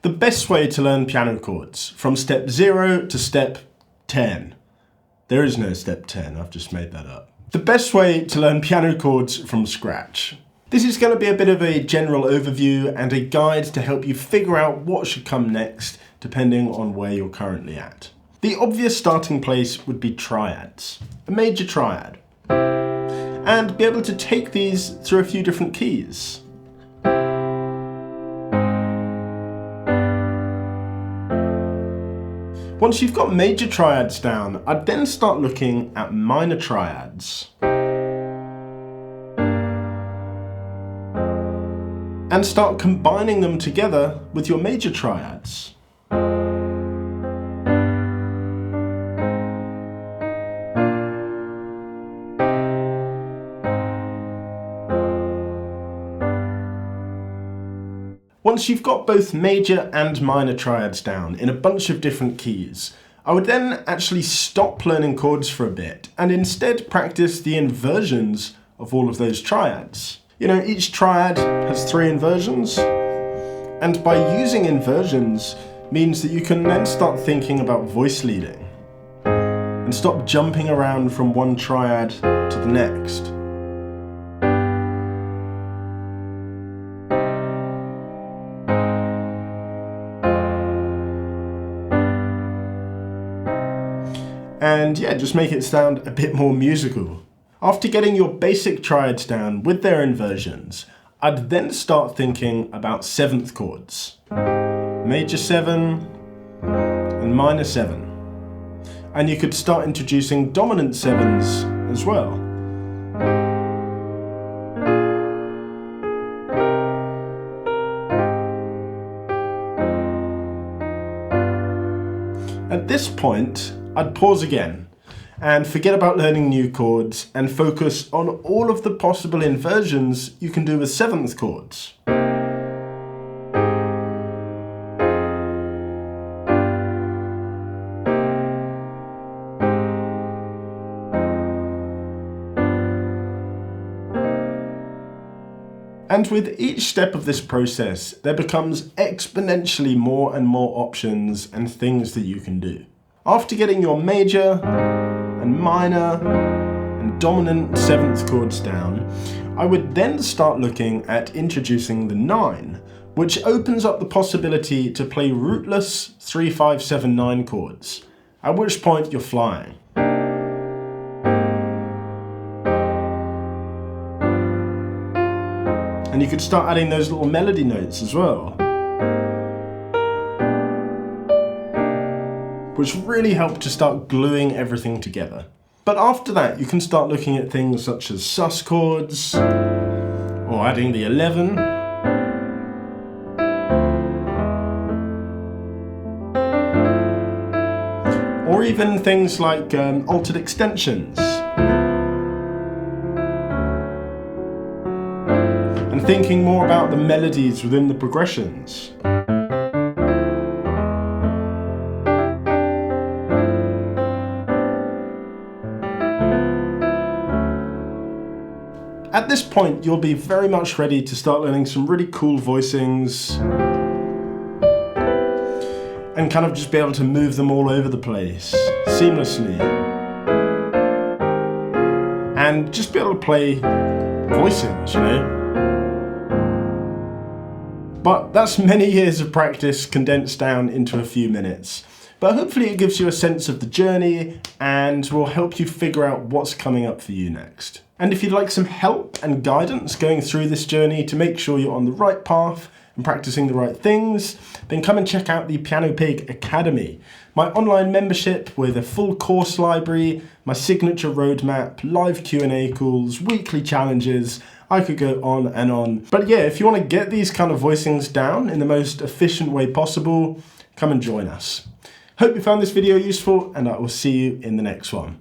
The best way to learn piano chords, from step 0 to step 10. There is no step 10, I've just made that up. The best way to learn piano chords from scratch. This is going to be a bit of a general overview and a guide to help you figure out what should come next, depending on where you're currently at. The obvious starting place would be triads, a major triad, and be able to take these through a few different keys. Once you've got major triads down, I'd then start looking at minor triads. And start combining them together with your major triads. Once you've got both major and minor triads down in a bunch of different keys, I would then actually stop learning chords for a bit and instead practice the inversions of all of those triads. You know, each triad has 3 inversions, and by using inversions means that you can then start thinking about voice leading and stop jumping around from one triad to the next. And yeah, just make it sound a bit more musical. After getting your basic triads down with their inversions, I'd then start thinking about 7th chords. Major 7 and minor 7. And you could start introducing dominant 7s as well. At this point, I'd pause again and forget about learning new chords and focus on all of the possible inversions you can do with 7th chords. And with each step of this process, there becomes exponentially more and more options and things that you can do. After getting your major and minor and dominant 7th chords down, I would then start looking at introducing the 9, which opens up the possibility to play rootless 3, 5, 7, 9 chords, at which point you're flying. And you could start adding those little melody notes as well, which really help to start gluing everything together. But after that, you can start looking at things such as sus chords, or adding the 11, or even things like altered extensions, and thinking more about the melodies within the progressions. At this point, you'll be very much ready to start learning some really cool voicings and kind of just be able to move them all over the place seamlessly and just be able to play voicings, you know. But that's many years of practice condensed down into a few minutes. But hopefully it gives you a sense of the journey and will help you figure out what's coming up for you next. And if you'd like some help and guidance going through this journey to make sure you're on the right path and practicing the right things, then come and check out the Piano Pig Academy, my online membership with a full course library, my signature roadmap, live Q&A calls, weekly challenges. I could go on and on. But yeah, if you want to get these kind of voicings down in the most efficient way possible, come and join us. Hope you found this video useful, and I will see you in the next one.